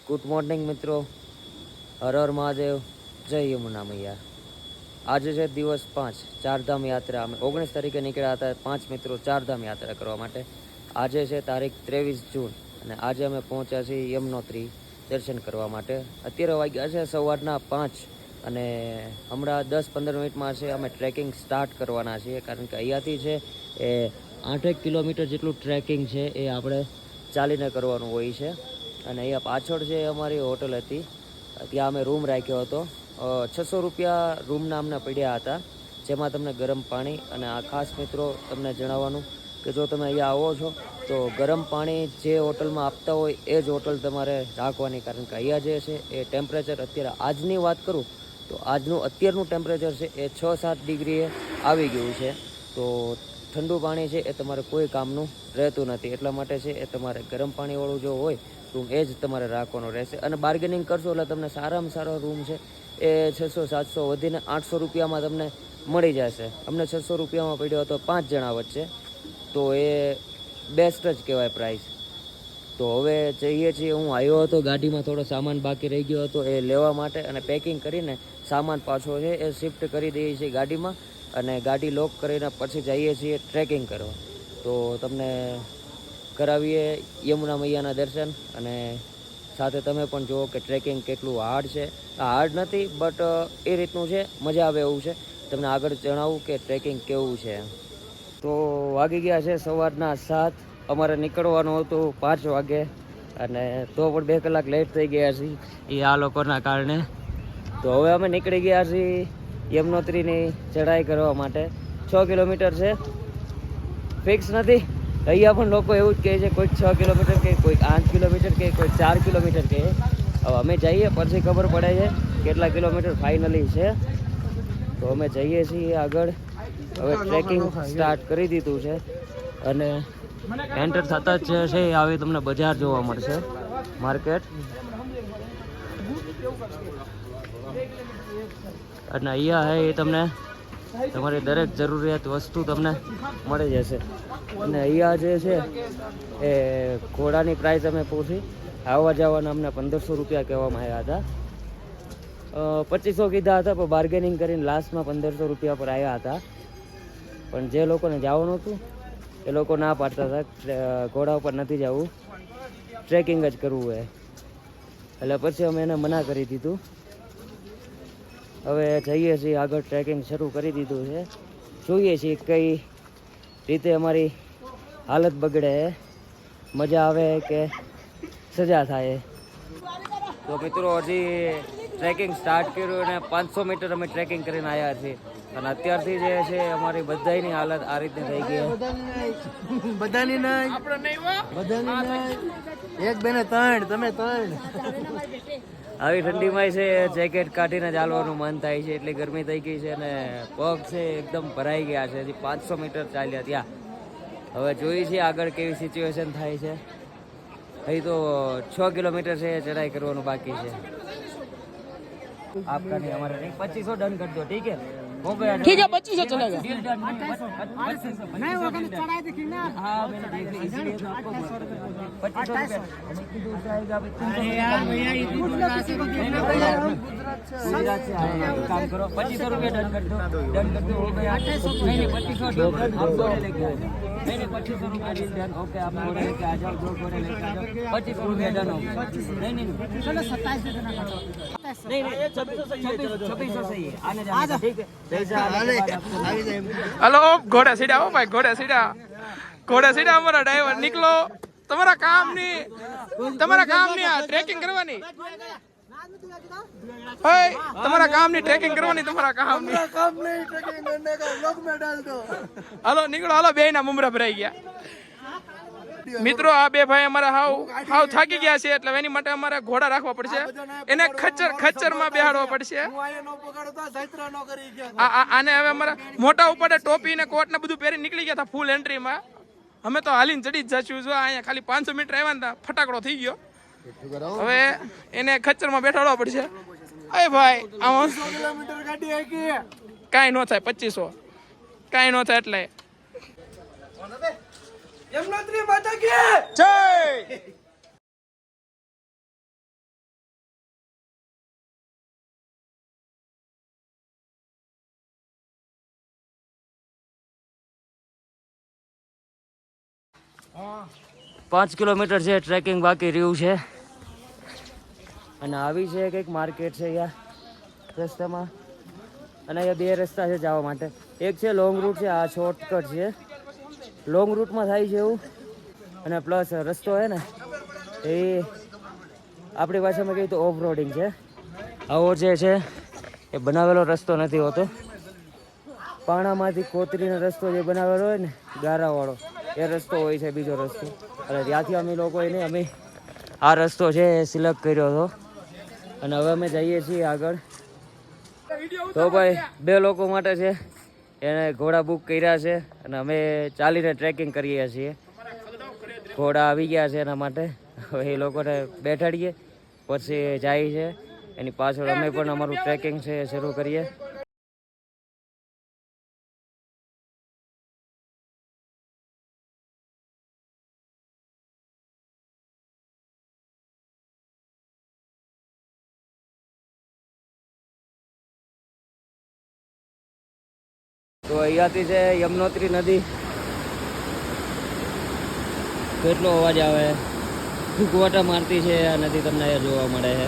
Good morning મિત્રો, હર હર મહાદેવ, જય યમુના મૈયા. આજે છે દિવસ 5 ચારધામ યાત્રા. અમે 19 તારીખે નીકળ્યા હતા 5 મિત્રો ચારધામ યાત્રા કરવા માટે. આજે છે તારીખ 23 જૂન અને આજે અમે પહોંચ્યા છીએ યમનોત્રી દર્શન કરવા માટે. અત્યારે વાગ્યા છે સવારના 5 અને હમણાં 10-15 મિનિટમાં છે અમે ટ્રેકિંગ સ્ટાર્ટ કરવાના છીએ, કારણ કે અહીંયાથી છે એ 8 કિલોમીટર જેટલું ટ્રેકિંગ છે એ આપણે ચાલીને કરવાનું હોય છે. અને અહીંયા પાછળ જે અમારી હોટલ હતી ત્યાં અમે રૂમ રાખ્યો હતો. 600 રૂપિયા રૂમના અમને પડ્યા હતા, જેમાં તમને ગરમ પાણી અને આ ખાસ મિત્રો તમને જણાવવાનું કે જો તમે અહીંયા આવો છો તો ગરમ પાણી જે હોટલમાં આપતા હોય એ જ હોટલ તમારે રાખવાની, કારણ કે અહીંયા જે છે એ ટેમ્પરેચર અત્યારે આજની વાત કરું તો અત્યારનું ટેમ્પરેચર છે એ 6-7 ડિગ્રીએ આવી ગયું છે. તો ઠંડુ પાણી છે એ તમારે કોઈ કામનું રહેતું નથી, એટલા માટે છે એ તમારે ગરમ પાણીવાળું જો હોય રૂમ એ જ તમારે રાખવાનો રહેશે. અને બાર્ગેનિંગ કરશો એટલે તમને સારામાં સારો રૂમ છે એ 600-700 વધીને 800 રૂપિયામાં તમને મળી જશે. અમને 600 રૂપિયામાં પડ્યો હતો 5 જણા વચ્ચે, તો એ બેસ્ટ જ કહેવાય પ્રાઇસ. તો હવે જઈએ છીએ. હું આવ્યો હતો ગાડીમાં, થોડો સામાન બાકી રહી ગયો હતો એ લેવા માટે, અને પેકિંગ કરીને સામાન પાછો છે એ શિફ્ટ કરી દઈએ છીએ ગાડીમાં, અને ગાડી લોક કરીને પછી જઈએ છીએ ટ્રેકિંગ કરવા. તો તમને કરાવીએ યમુના મૈયાના દર્શન, અને સાથે તમે પણ જુઓ કે ટ્રેકિંગ કેટલું હાર્ડ છે. આ હાર્ડ નથી બટ એ રીતનું છે, મજા આવે એવું છે. તમને આગળ જણાવું કે ટ્રેકિંગ કેવું છે. તો વાગી ગયા છે સવારના 7. અમારે નીકળવાનું હતું 5 વાગે, અને તો પણ 2 કલાક લેટ થઈ ગયા છીએ એ આ લોકોના કારણે. તો હવે અમે નીકળી ગયા છીએ યમનોત્રીની ચઢાઈ કરવા માટે. 6 કિલોમીટર છે, ફિક્સ નથી. અહીંયા પણ લોકો એવું જ કહે છે, કોઈક 6 કિલોમીટર કહે, કોઈક 8 કિલોમીટર કહે, કોઈક 4 કિલોમીટર કહે. હવે અમે જઈએ પછી ખબર પડે છે કેટલા કિલોમીટર ફાઇનલી છે. તો અમે જઈએ છીએ આગળ. હવે ટ્રેકિંગ સ્ટાર્ટ કરી દીધું છે, અને એન્ટર થતા જ છે આવી તમને બજાર જોવા મળશે, માર્કેટ. અને અહીંયા હે એ તમને તમારી દરેક જરૂરિયાત વસ્તુ તમને મળી જશે. અને અહીંયા જે છે એ ઘોડાની પ્રાઇસ અમે પૂછી, આવવા જવાના અમને 1500 રૂપિયા કહેવામાં આવ્યા હતા. 2500 કીધા હતા, પણ બાર્ગેનિંગ કરીને લાસ્ટમાં 1500 રૂપિયા પર આવ્યા હતા. પણ જે લોકોને જવાનું હતું એ લોકો ના પાડતા હતા, ઘોડા ઉપર નથી જવું, ટ્રેકિંગ જ કરવું હોય. એટલે પછી અમે એને મના કરી દીધું. હવે જઈએ છીએ આગળ, ટ્રેકિંગ શરૂ કરી દીધું છે. જોઈએ છીએ કઈ રીતે અમારી હાલત બગડે, મજા આવે કે સજા થાય. તો મિત્રો હજી ટ્રેકિંગ સ્ટાર્ટ કર્યું અને 500 મીટર અમે ટ્રેકિંગ કરીને આવ્યા છીએ, અને અત્યારથી જે છે અમારી બધાની હાલત આ રીતની થઈ ગઈ. બધાની નહીં, બધાની નહીં, 1 2 ને 3, તમે 3. આવી ઠંડીમાં છે જેકેટ કાઢીને ચાલવાનું મન થાય છે, એટલી ગરમી થઈ ગઈ છે, અને પગ છે એકદમ ભરાઈ ગયા છે. હજી 500 મીટર ચાલ્યા ત્યાં. હવે જોઈએ છીએ આગળ કેવી સિચ્યુએશન થાય છે. અહીં તો 6 કિલોમીટર છે ચઢાઈ કરવાનું બાકી છે. आपका नहीं हमारा नहीं, 2500 डन कर दो, ठीक है? हो गया, ठीक है, 2500 चलेगा. डील डन नहीं, वो कहने चढ़ाई थी ना. हाँ मैंने देख ली, इसलिए तो आपको 2500 काम करो, 2500 रुपया डन कर दो, हो गया. 2500 आप घोड़े लेके आ जाओ. नहीं 2500 रुपया डील डन. ओके, आप घोड़े लेके आ जाओ, 2 घोड़े लेके आ जाओ. 2500 रुपया डन हो गया. नहीं चलो 27 देना कर दो. नहीं 2600 सही है. आने जाने ठीक है. हेलो, घोड़ा सीधा हो भाई, घोड़ा सीधा हमारा ड्राइवर निकलो. તમારા કામની આ ટ્રેકિંગ કરવાની. ओए तुम्हारा काम नहीं ट्रैकिंग करवानी, तुम्हारा काम नहीं ट्रैकिंग करने का ब्लॉग में डाल दो. હાલો નીકળો, હાલો. બે ના મુમરા ભરાઈ ગયા. મિત્રો આ બે ભાઈ અમારા હાવ થાકી ગયા છે, એટલે એની માટે અમારે ઘોડા રાખવા પડશે. એને ખચ્ચર માં બેહાડવો પડશે. આને હવે અમારા મોટા ઉપાડે ટોપી ને કોટ ને બધું પહેરી નીકળી ગયા હતા ફૂલ એન્ટ્રી માં. અમે તો હાલીને ચડી જ જશું. જો અહીંયા ખાલી 500 મીટર આવ્યા ને ફટાકડો થઈ ગયો. હવે એને ખચ્ચર માં બેઠાડવા પડશે. અરે ભાઈ આમાં 100 કિલોમીટર ગાડી આકી કાઈ નો થાય, 2500 કાઈ નો થાય. એટલે યમનોત્રી માતા કી જય. 5 કિલોમીટર છે ટ્રેકિંગ બાકી રહ્યું છે. અને આવી છે કંઈક માર્કેટ છે અહીંયા રસ્તામાં. અને અહીંયા 2 રસ્તા છે જવા માટે. એક છે લોંગ રૂટ છે, આ શોર્ટકટ છે. લોંગ રૂટમાં થાય છે એવું. અને પ્લસ રસ્તો છે ને એ આપણી ભાષામાં કહીએ તો ઓફ રોડિંગ છે. આવો જે છે એ બનાવેલો રસ્તો નથી હોતો. પાણામાંથી કોતરીનો રસ્તો જે બનાવેલો હોય ને ગારાવાળો, એ રસ્તો હોય છે બીજો રસ્તો. અને ત્યાંથી અમે લોકોએ નહીં, અમે આ રસ્તો છે એ સિલેક્ટ કર્યો હતો. અને હવે અમે જઈએ છીએ આગળ. તો ભાઈ 2 લોકો માટે છે, એને ઘોડા બુક કર્યા છે અને અમે ચાલીને ટ્રેકિંગ કરીએ છીએ. ઘોડા આવી ગયા છે એના માટે. હવે એ લોકોને બેઠાડીએ પછી જાય છે. એની પાછળ અમે પણ અમારું ટ્રેકિંગ છે એ શરૂ કરીએ. તો અહીંયાથી છે યમનોત્રી નદી. કેટલો અવાજ આવે, ફૂકવાટા મારતી છે આ નદી, તમને અહીંયા જોવા મળે છે.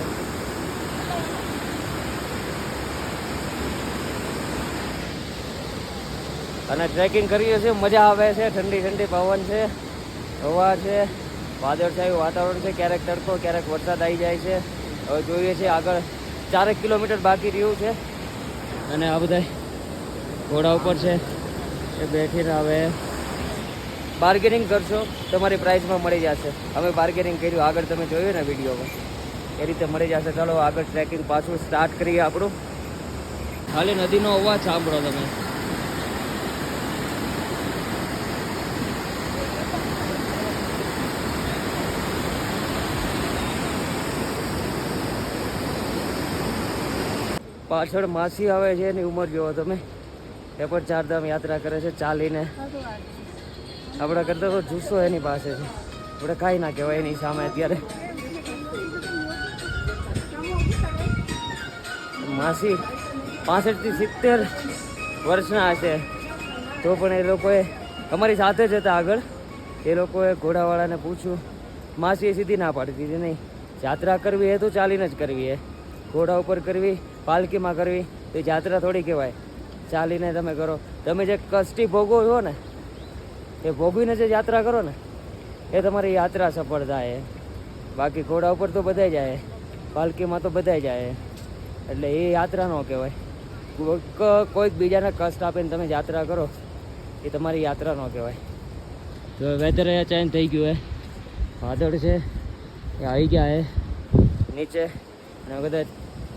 અને ટ્રેકિંગ કરીએ છીએ, મજા આવે છે. ઠંડી ઠંડી પવન છે, હવા છે, વાદળછાયું વાતાવરણ છે. ક્યારેક તડકો, ક્યારેક વરસાદ આવી જાય છે. હવે જોઈએ છીએ આગળ 4 કિલોમીટર બાકી રહ્યું છે. અને આ બધા ઘોડા ઉપર છે એ બેઠીને હવે બાર્ગેનિંગ કરશો, તમારી પ્રાઇસમાં મળી જશે. અમે બાર્ગેનિંગ કર્યું આગળ, તમે જોયું ને વિડીયોમાં, એ રીતે મળી જશે. ચાલો આગળ ટ્રેકિંગ પાછું સ્ટાર્ટ કરીએ આપણું. ખાલી નદીનો અવાજ સાંભળો તમે. પાછળ માસી આવે છે, એની ઉંમર જોવો તમે, એ પણ 4 ધામ યાત્રા કરે છે ચાલીને. આપણા કરતા તો જુસ્સો એની પાસે છે, આપણે કાંઈ ના કહેવાય એની સામે. અત્યારે માસી 65 થી 70 વર્ષના હશે, તો પણ એ લોકોએ અમારી સાથે જ હતા આગળ. એ લોકોએ ઘોડાવાળાને પૂછ્યું, માસીએ સીધી ના પાડી દીધી, નહીં યાત્રા કરવી એ તો ચાલીને જ કરવી છે. ઘોડા ઉપર કરવી, પાલકીમાં કરવી તો યાત્રા થોડી કહેવાય. ચાલીને તમે કરો. તમે જે કષ્ટી ભોગવો છો ને, એ ભોગવીને જે યાત્રા કરો ને, એ તમારી યાત્રા સફળ થાય. બાકી ઘોડા ઉપર તો બધાય જાય, પાલકીમાં તો બધાય જાય, એટલે એ યાત્રા ન કહેવાય. કોઈક બીજાને કષ્ટ આપીને તમે યાત્રા કરો, એ તમારી યાત્રા ન કહેવાય. તો વેધર અહીંયા ચેન્જ થઈ ગયું હે. વાદળ છે એ આવી ગયા હે નીચે, અને કદાચ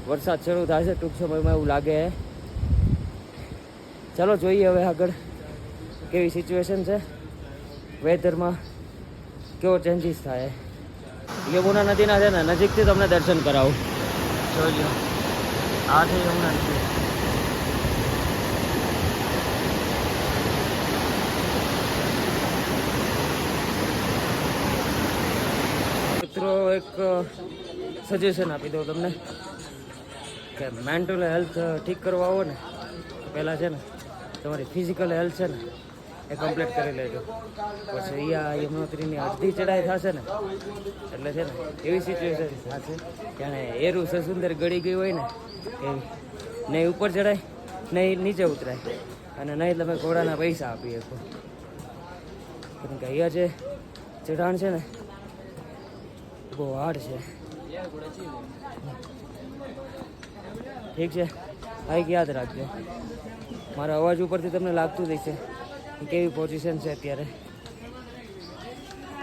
વરસાદ શરૂ થશે ટૂંક સમયમાં એવું લાગે છે. ચાલો જોઈએ હવે આગળ કેવી સિચ્યુએશન છે, વેધરમાં કેવો ચેન્જીસ થાય. યમુના નદીના છે ને નજીકથી તમને દર્શન કરાવું. જોઈ લો, આ છે યમુના નદી. મિત્રો એક સજેશન આપી દઉં તમને કે મેન્ટલ હેલ્થ ઠીક કરવા આવો ને, પહેલાં છે ને તમારી ફિઝિકલ હેલ્થ છે ને એ કમ્પ્લીટ કરી લેજો. પછી અહીંયા યમનોત્રીની અડધી ચડાઈ થશે ને એટલે છે ને એવી સિચ્યુએશન થશે જાણે એરું સસુંદર ગળી ગઈ હોય ને એવી. નહીં ઉપર ચડાય, નહીં નીચે ઉતરાય, અને નહીં તમે ઘોડાના પૈસા આપી શકો. કારણ કે અહીંયા જે ચઢાણ છે ને બહુ હાર્ડ છે. ઠીક છે, આ એક યાદ રાખજો. મારા અવાજ ઉપરથી તમને લાગતું જ છે કેવી પોઝિશન છે અત્યારે.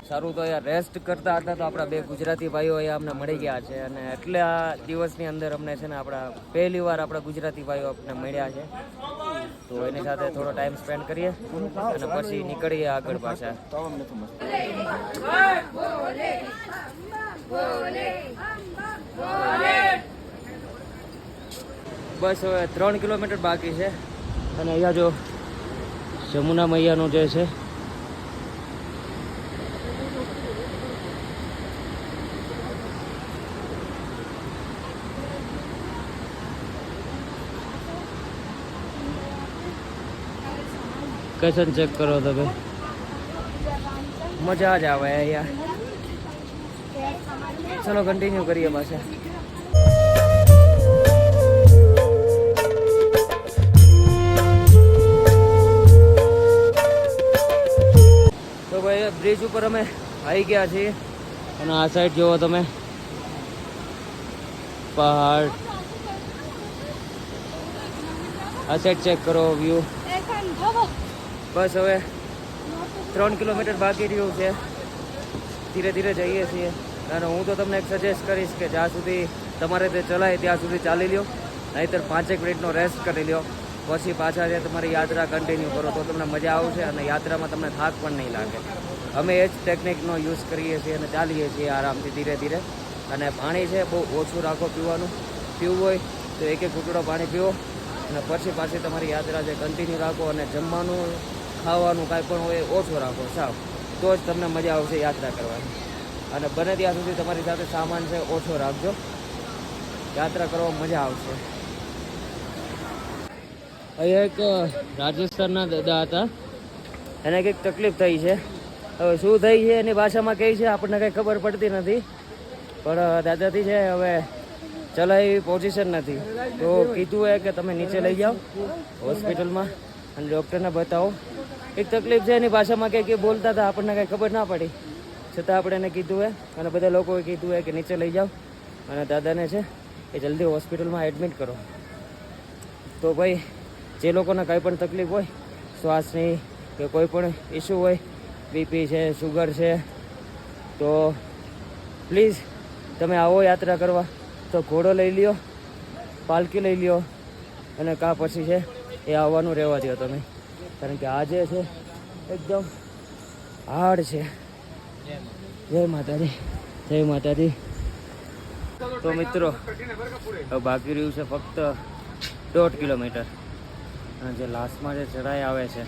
સારું, તો અહીંયા રેસ્ટ કરતા હતા તો આપણા 2 ગુજરાતી ભાઈઓ અહીંયા અમને મળી ગયા છે. અને એટલા દિવસની અંદર અમને છે ને આપણા પહેલી વાર આપણા ગુજરાતી ભાઈઓ અમને મળ્યા છે. તો એની સાથે થોડો ટાઈમ સ્પેન્ડ કરીએ અને પછી નીકળીએ આગળ પાછા. બસ હવે 3 કિલોમીટર બાકી છે. અને અહીંયા જો જમુના મૈયાનું જે છે લોકેશન ચેક કરો તમે. મજા જ આવે અહીંયા. ચલો કન્ટિન્યુ કરીએ પાછા. તો ભાઈ બ્રિજ ઉપર અમે આવી ગયા છીએ અને આ સાઈડ જુઓ તમે, પહાડ. આ સાઈડ ચેક કરો વ્યૂ. બસ હવે 3 કિલોમીટર બાકી રહ્યું છે. ધીરે ધીરે જઈએ છીએ અને હું તો તમને એક સજેસ્ટ કરીશ કે જ્યાં સુધી તમારે તે ચલાય ત્યાં સુધી ચાલી લ્યો, નહીંતર 5 મિનિટનો રેસ્ટ કરી લ્યો, પછી પાછા જે તમારી યાત્રા કન્ટિન્યુ કરો તો તમને મજા આવશે અને યાત્રામાં તમને થાક પણ નહીં લાગે. અમે એ જ ટેકનિકનો યુઝ કરીએ છીએ અને ચાલીએ છીએ આરામથી ધીરે ધીરે. અને પાણી છે બહુ ઓછું રાખો પીવાનું. પીવું હોય તો એક ઘૂંટડો પાણી પીવો અને પછી પાછી તમારી યાત્રા જે કન્ટિન્યુ રાખો. અને જમવાનું ખાવાનું કાંઈ પણ હોય ઓછું રાખો સાવ, તો જ તમને મજા આવશે યાત્રા કરવાની. અને બને ત્યાં સુધી તમારી સાથે સામાન છે ઓછો રાખજો, યાત્રા કરવામાં મજા આવશે. અહીંયા એક રાજસ્થાનના દાદા હતા, એને કંઈક તકલીફ થઈ છે. હવે શું થઈ છે એની ભાષામાં કહે છે આપણને કંઈ ખબર પડતી નથી, પણ દાદાથી છે હવે ચલાય એવી પોઝિશન નથી. તો કીધું એ કે તમે નીચે લઈ જાઓ હોસ્પિટલમાં અને ડૉક્ટરને બતાવો. એક તકલીફ છે એની ભાષામાં કંઈક બોલતા હતા, આપણને કંઈ ખબર ના પડી, છતાં આપણે એને કીધું અને બધા લોકોએ કીધું કે નીચે લઈ જાઓ અને દાદાને છે એ જલ્દી હોસ્પિટલમાં એડમિટ કરો. તો ભાઈ જે લોકોને કંઈ પણ તકલીફ હોય, શ્વાસની કે કોઈ પણ ઇસ્યુ હોય, બીપી છે, શુગર છે, તો પ્લીઝ તમે આવો યાત્રા કરવા તો ઘોડો લઈ લ્યો, પાલકી લઈ લ્યો અને કાં પછી છે એ આવવાનું રહેવા દો તમે, કારણ કે આ જે છે એકદમ હાર્ડ છે. જય માતાજી, જય માતાજી. તો મિત્રો હવે બાકી રહ્યું છે ફક્ત 1.5 કિલોમીટર અને જે લાસ્ટમાં જે ચઢાઈ આવે છે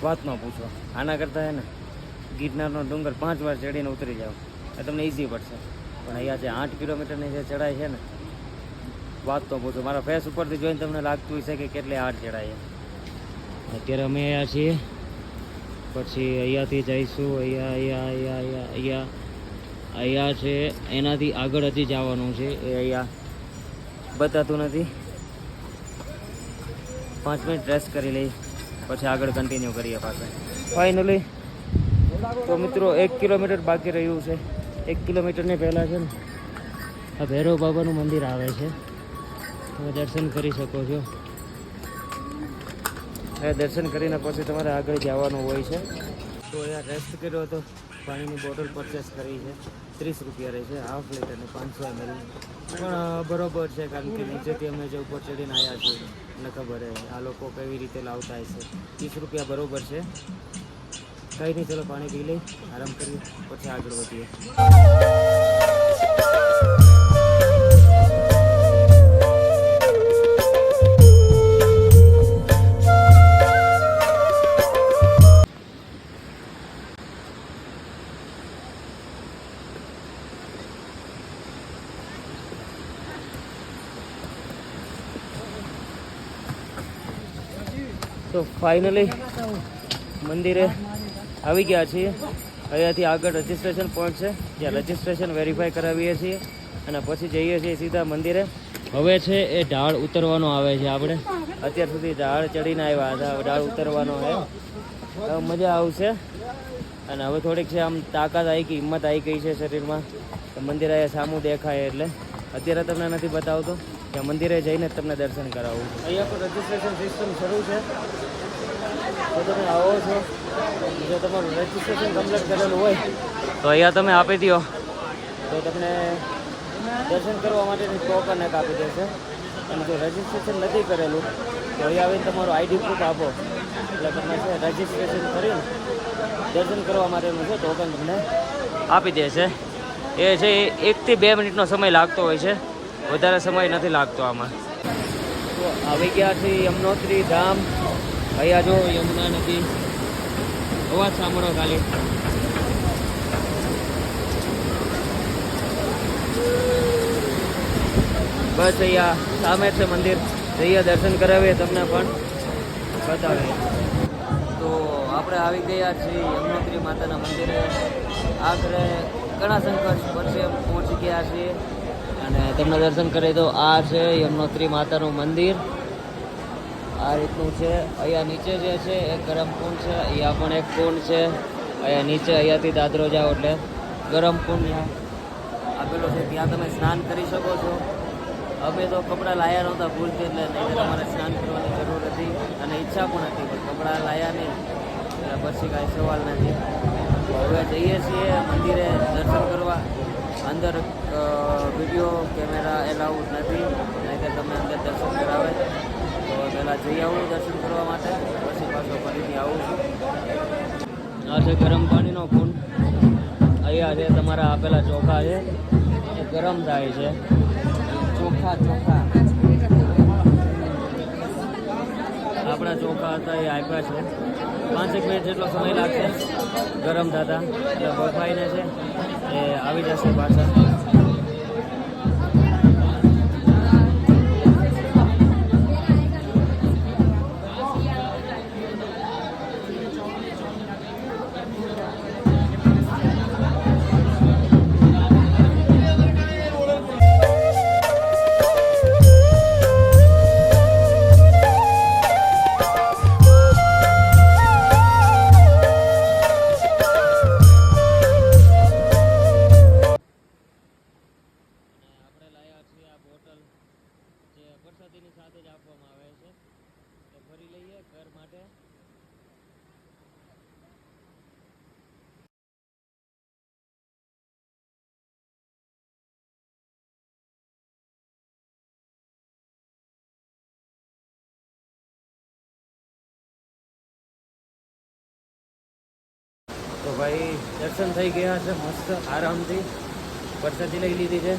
વાત ન પૂછો. આના કરતાં છે ને ગિરનારનો ડુંગર 5 વાર ચડીને ઉતરી જાઓ એ તમને ઇઝી પડશે. પણ અહીંયા જે 8 કિલોમીટરની જે ચઢાઈ છે ને વાત તો પૂછો. મારા ફેસ ઉપરથી જોઈને તમને લાગતું હશે કે કેટલી હાર્ડ ચઢાઈ છે. અત્યારે અમે અહીંયા છીએ, પછી અહીંયાથી જઈશું. અહીંયા છે, એનાથી આગળ હજી જવાનું છે, એ અહીંયા બતાતું નથી. 5 મિનિટ રેસ્ટ કરી લઈ પછી આગળ કન્ટિન્યુ કરીએ પાછા. ફાઇનલી તો મિત્રો 1 કિલોમીટર બાકી રહ્યું છે. 1 કિલોમીટરની પહેલાં છે ને આ ભૈરવ બાબાનું મંદિર આવે છે, તમે દર્શન કરી શકો છો. એ દર્શન કરીને પછી તમારે આગળ જવાનું હોય છે. તો અહીંયા રેસ્ટ કર્યો હતો, પાણીની બોટલ પરચેસ કરી છે, 30 રૂપિયા રહે છે, હાફ લીટરની 500 ml. પણ બરોબર છે, કારણ કે નીચેથી અમે જે ઉપર ચડીને આવ્યા છીએ એટલે ખબર છે આ લોકો કેવી રીતે લાવતા હશે. 30 રૂપિયા બરોબર છે. કંઈ નહીં, ચલો પાણી પી લઈ, આરામ કરીએ, પછી આગળ વધીએ. તો ફાઇનલી મંદિરે આવી ગયા છીએ. અહીંયાથી આગળ રજિસ્ટ્રેશન પોઈન્ટ છે, જ્યાં રજિસ્ટ્રેશન વેરીફાઈ કરાવીએ છીએ અને પછી જઈએ છીએ સીધા મંદિરે. હવે છે એ ઢાળ ઉતરવાનો આવે છે. આપણે અત્યાર સુધી ઢાળ ચડીને આવ્યા હતા, ઢાળ ઉતરવાનો છે. હવે મજા આવશે અને હવે થોડીક છે આમ તાકાત આવી ગઈ, હિંમત આવી ગઈ છે શરીરમાં. મંદિર અહીંયા સામું દેખાય એટલે અત્યારે તમને નથી બતાવતો, ત્યાં મંદિરે જઈને જ તમને દર્શન કરાવું. અહીંયા પણ રજિસ્ટ્રેશન સિસ્ટમ શરૂ છે. તો તમે આવો છો, જો તમારું રજિસ્ટ્રેશન કમ્પ્લીટ કરેલું હોય તો અહીંયા તમે આપી દો તો તમને દર્શન કરવા માટેની ટોકન એક આપી દેશે. અને જો રજિસ્ટ્રેશન નથી કરેલું તો અહીંયા આવીને તમારું આઈડી પ્રૂફ આપો એટલે તમને છે રજિસ્ટ્રેશન કરીને દર્શન કરવા માટેનું છે ટોકન તમને આપી દેશે. એ છે 1 થી 2 મિનિટનો સમય લાગતો હોય છે, વધારે સમય નથી લાગતો આમાં. તો આવી ગયા છે યમનોત્રી ધામ. અહીંયા જો યમુના નદી, અવાજ સાંભળો ખાલી. બસ અહીંયા સામે છે મંદિર, જઈએ દર્શન કરાવીએ, તમને પણ બતાવીએ. તો આપણે આવી ગયા છીએ યમનોત્રી માતાના મંદિરે. આખરે ઘણા સંઘર્ષ પછી પહોંચી ગયા છીએ અને તમને દર્શન કરી દો. આ છે યમનોત્રી માતાનું મંદિર. આ રીતનું છે. અહીંયા નીચે જે છે એ ગરમ કુંડ છે. અહીંયા પણ એક કુંડ છે. અહીંયા નીચે અહીંયાથી દાદરો જાઓ એટલે ગરમ કુંડ આપેલો છે. ત્યાં તમે સ્નાન કરી શકો છો. હવે તો કપડાં લાયા નહોતા ભૂલથી, એટલે નહીં તમારે સ્નાન કરવાની જરૂર હતી અને ઈચ્છા પણ હતી, પણ કપડાં લાયા નહીં એટલે પછી કાંઈ સવાલ નથી. તો હવે જઈએ છીએ મંદિરે દર્શન કરવા. અંદર વિડીયો કેમેરા એલાઉડ નથી, નહીં કે તમે અંદર દર્શન કરાવે. તો પહેલાં જઈ આવું દર્શન કરવા માટે, પછી પાછો ફરીથી આવું છું. આ છે ગરમ પાણીનો કુંડ. અહીંયા છે તમારા આપેલા ચોખા છે એ ગરમ થાય છે. ચોખા આપણા ચોખા હતા એ આપ્યા છે. 5 મિનિટ જેટલો સમય લાગશે ગરમ થતા, એટલે બફાઈને છે એ આવી જશે પાછા. પ્રસાદીની સાથે જ આપવામાં આવે છે. તો ભરી લઈએ ઘર માટે. તો ભાઈ દર્શન થઈ ગયા છે મસ્ત આરામથી. પ્રસાદી લઈ લીધી છે.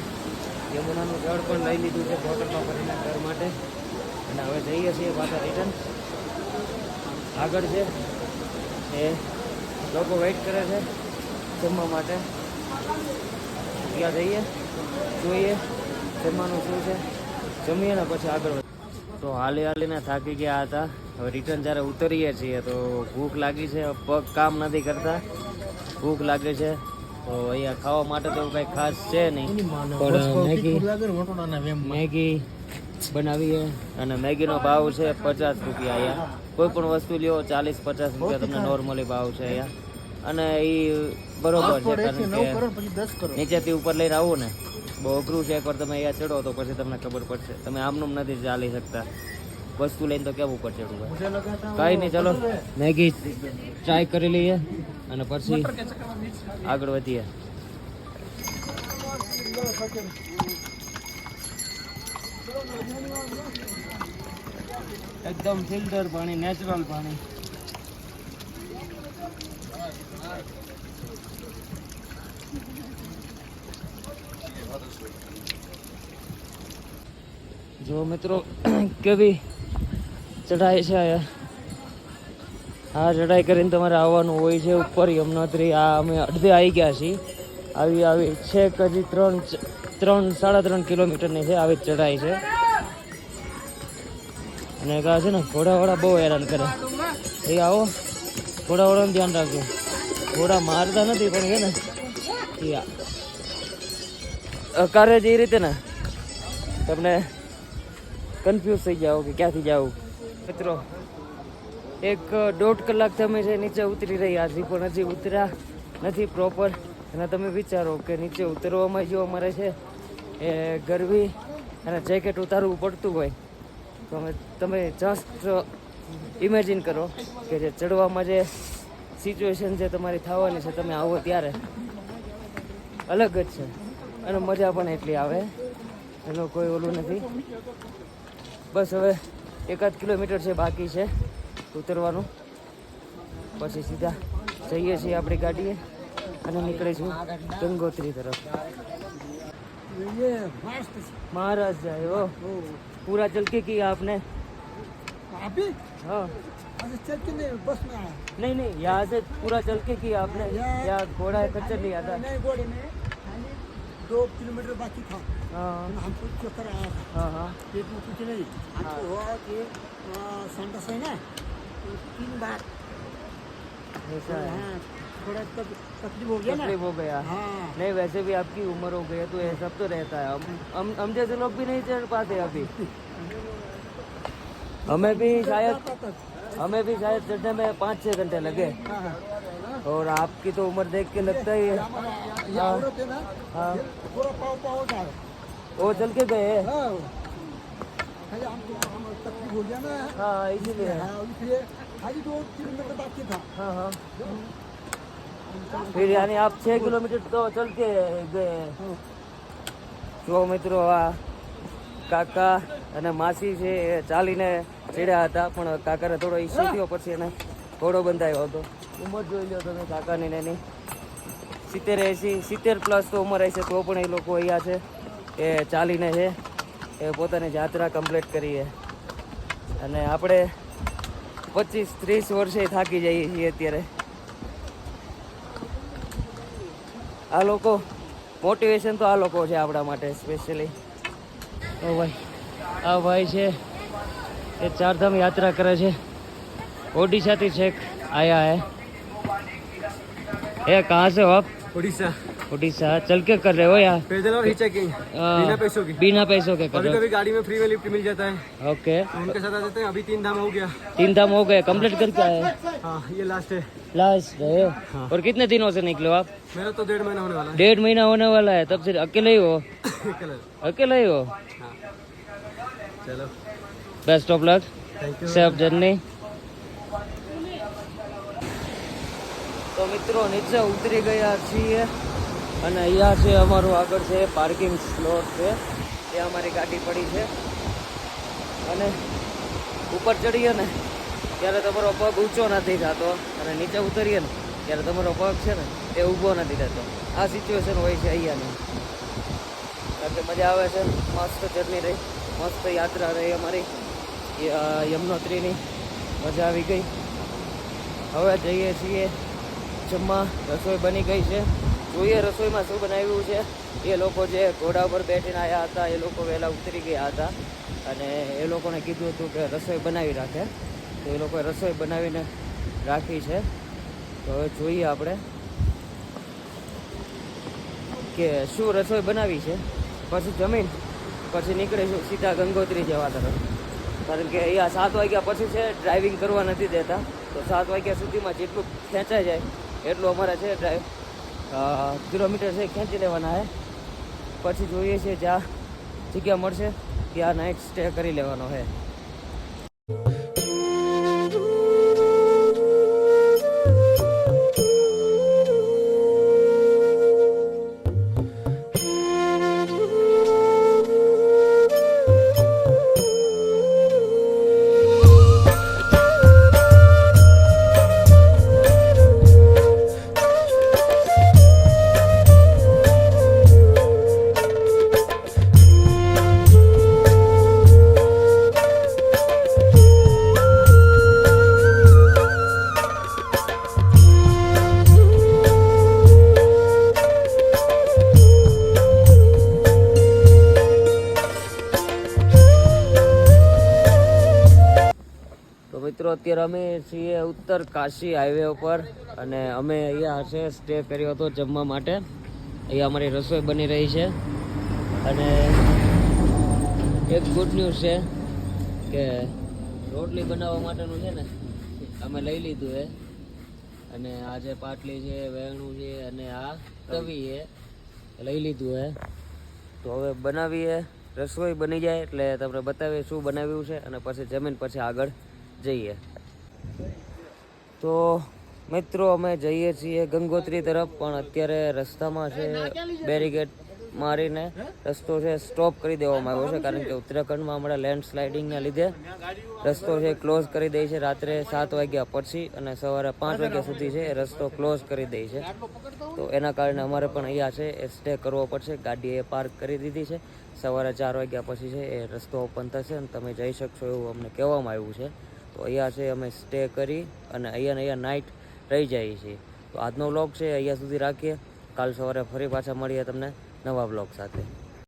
યમુનાનું જળ પણ લઈ લીધું છે બોટલમાં ભરીને ઘર માટે. અને હવે જઈએ છીએ પાછા રિટર્ન. આગળ છે એ લોકો વેઇટ કરે છે જમવા માટે. ત્યાં જઈએ, જોઈએ જમવાનું શું છે, જમીએ ને પછી આગળ. તો હાલીને થાકી ગયા હતા. હવે રિટર્ન જ્યારે ઉતરીએ છીએ તો ભૂખ લાગી છે. પગ કામ નથી કરતા, ભૂખ લાગે છે. તો અહીંયા ખાવા માટે તો કંઈ ખાસ છે નહીં, પણ મેગી બનાવીએ. અને મેગીનો ભાવ છે 50 રૂપિયા. અહીંયા કોઈ પણ વસ્તુ લ્યો 40-50 રૂપિયા તમને નોર્મલી ભાવ છે અહીંયા. અને એ બરોબર છે, કારણ કે નીચેથી ઉપર લઈને આવું ને બહુ અઘરું છે. એકવાર તમે અહીંયા ચડો તો પછી તમને ખબર પડશે. તમે આમનું નથી ચાલી શકતા, વસ્તુ લઈને તો કેવું પડશે. કાંઈ નહીં, ચલો મેગી ટ્રાય કરી લઈએ અને પછી આગળ વધીએ. એકદમ ફિલ્ટર પાણી, નેચરલ પાણી. જો મિત્રો કેવી ચઢાઈ છે. આ ચઢાઈ કરીને તમારે આવવાનું હોય છે ઉપર યમનોત્રી. આ અમે અડધે આવી ગયા છીએ. આવી છેક હજી 3-3.5 કિલોમીટરની છે આવી ચઢાઈ છે. અને કહે છે ને ઘોડાવાળા બહુ હેરાન કરે. એ આવો, ઘોડાવાળાનું ધ્યાન રાખજો. ઘોડા મારતા નથી, પણ છે ને અકારે જ એ રીતે ને તમને કન્ફ્યુઝ થઈ જાઓ કે ક્યાંથી જાવું. મિત્રો 1.5 કલાકથી અમે છે નીચે ઉતરી રહ્યા છીએ, પણ હજી ઉતર્યા નથી પ્રોપર. અને તમે વિચારો કે નીચે ઉતરવામાં જો અમારે છે એ ગરમી અને જેકેટ ઉતારવું પડતું હોય તો તમે જસ્ટ ઇમેજિન કરો કે જે ચડવામાં જે સિચ્યુએશન છે તમારી થવાની છે, તમે આવો ત્યારે અલગ જ છે. અને મજા પણ એટલી આવે, એનો કોઈ ઓલું નથી. બસ હવે 1 કિલોમીટર છે બાકી છે ઉતરવાનું, પછી સીધા જઈએ છીએ આપણી ગાડીએ અને નીકળીશું ગંગોત્રી તરફ. महाराज जाए हो पूरा चल के किया आपने अभी हाँ चल के नहीं बस में आया नहीं यहाँ से पूरा चल के किया आपने या घोड़ा खच्चर लिया था नहीं घोड़े में 2 किलोमीटर बाकी था हाँ हमको चक्कर आया था हाँ हाँ पेट में कुछ नहीं हमको हुआ कि संडा से ना 3 बार ऐसा है हाँ थोड़ा तकलीफ हो गया ना तकलीफ हो गया हाँ नहीं वैसे भी आपकी उम्र हो गई है तो ये सब तो रहता है हम जैसे लोग भी नहीं चढ़ पाते अभी हमें भी शायद चढ़ने में 5-6 घंटे लगे और आपकी तो उम्र देख के लगता ही है ये औरत है ना हाँ पूरा पाव था वो चल के गए हाँ हमको तकलीफ हो गया ना हाँ इसीलिए हाँ इसलिए खाली 2 किलोमीटर बाकी था हाँ हाँ फिर यानी आप 6 किलोमीटर तो चल के गए જો મિત્રો આ કાકા અને માસી છે એ ચાલીને ચડ્યા હતા પણ કાકાને થોડો ઇસ્યુ થયો પછી એને ઘોડો બંધાયો હતો ઉંમર જોઈ લો તમે કાકાની ને એની 70 તો ઉંમર હશે તો પણ એ લોકો અહીંયા છે એ ચાલીને છે એ પોતાની યાત્રા કમ્પ્લીટ કરી છે અને આપણે 25-30 વર્ષે થાકી જઈએ છીએ અત્યારે આ લોકો મોટિવેશન તો આ લોકો છે આપણા માટે સ્પેશિયલી ઓ ભાઈ આ ભાઈ છે એ ચારધામ યાત્રા કરે છે ઓડિશાથી છેક આયા है ये कहाँ से हो आप उड़ीसा उड़ीसा चल के कर रहे हो या पैदल और हिचकिंग बिना पैसों की बिना पैसों के कर कभी रहे कभी गाड़ी में फ्री में लिफ्ट मिल जाता है हो ओके तो उनके साथ आ जाते हैं अभी 3 धाम हो गया 3 धाम हो गए कंप्लीट करके आए हाँ ये लास्ट है लास्ट है और कितने दिनों से निकले हो आप मेरा तो 1.5 महीना होने वाला है 1.5 महीना होने वाला है तब से अकेले ही हो कलर अकेले ही हो हाँ चलो best of luck thank you safe journey તો મિત્રો નીચે ઉતરી ગયા છીએ અને અહીંયા છે અમારું આગળ છે પાર્કિંગ સ્લોટ છે ત્યાં અમારી ગાડી પડી છે અને ઉપર ચડીએ ને ત્યારે તમારો પગ ઊંચો નથી થતો અને નીચે ઉતરીએ ને ત્યારે તમારો પગ છે ને એ ઊભો નથી થતો આ સિચ્યુએશન હોય છે અહીંયાની કારણ કે મજા આવે છે મસ્ત જર્ની રહી મસ્ત યાત્રા રહી અમારી યમનોત્રીની મજા આવી ગઈ હવે જઈએ છીએ જમવા રસોઈ બની ગઈ છે જોઈએ રસોઈમાં શું બનાવ્યું છે એ લોકો જે ઘોડા પર બેસીને આવ્યા હતા એ લોકો વહેલા ઉતરી ગયા હતા અને એ લોકોને કીધું હતું કે રસોઈ બનાવી રાખે તો એ લોકોએ રસોઈ બનાવીને રાખી છે તો હવે જોઈએ આપણે કે શું રસોઈ બનાવી છે પછી જમીન પછી નીકળીશું સીધા ગંગોત્રી જવા તરફ કારણ કે અહીંયા 7 વાગ્યા પછી છે ડ્રાઇવિંગ કરવા નથી દેતા તો 7 વાગ્યા સુધીમાં જેટલું ખેંચાઈ જાય એટલું અમારે છે ડ્રાઈવ કિલોમીટર છે ખેંચી લેવાના છે પછી જોઈએ છીએ જ્યાં જગ્યા મળશે ત્યાં નાઇટ સ્ટે કરી લેવાનો છે મિત્રો અત્યારે અમે છીએ ઉત્તર કાશી હાઈવે ઉપર અને અમે અહીંયા છે સ્ટે કર્યો હતો જમવા માટે અહીંયા અમારી રસોઈ બની રહી છે અને એક ગુડ ન્યૂઝ છે કે રોટલી બનાવવા માટેનું છે ને અમે લઈ લીધું છે અને આ જે પાટલી છે વેણું છે અને આ તવી છે લઈ લીધું છે તો હવે બનાવીએ રસોઈ બની જાય એટલે તમને બતાવીએ શું બનાવ્યું છે અને પછી જમીન પછી આગળ જઈએ તો મિત્રો અમે જઈએ છીએ ગંગોત્રી તરફ પણ અત્યારે રસ્તામાં છે બેરીકેડ મારીને રસ્તો છે સ્ટોપ કરી દેવામાં આવ્યો છે કારણ કે ઉત્તરાખંડમાં હમણાં લેન્ડસ્લાઇડિંગના લીધે રસ્તો છે ક્લોઝ કરી દે છે રાત્રે 7 વાગ્યા પછી અને સવારે 5 વાગ્યા સુધી છે એ રસ્તો ક્લોઝ કરી દે છે તો એના કારણે અમારે પણ અહીંયા છે એ સ્ટે કરવો પડશે ગાડી એ પાર્ક કરી દીધી છે સવારે 4 વાગ્યા પછી છે એ રસ્તો ઓપન થશે અને તમે જઈ શકશો એવું અમને કહેવામાં આવ્યું છે તો અહીંયા છે અમે સ્ટે કરી અને અહીંયા નાઇટ રહી જઈએ છીએ તો આજનો વ્લોગ છે અહીંયા સુધી રાખીએ કાલ સવારે ફરી પાછા મળીએ તમને નવા વ્લોગ સાથે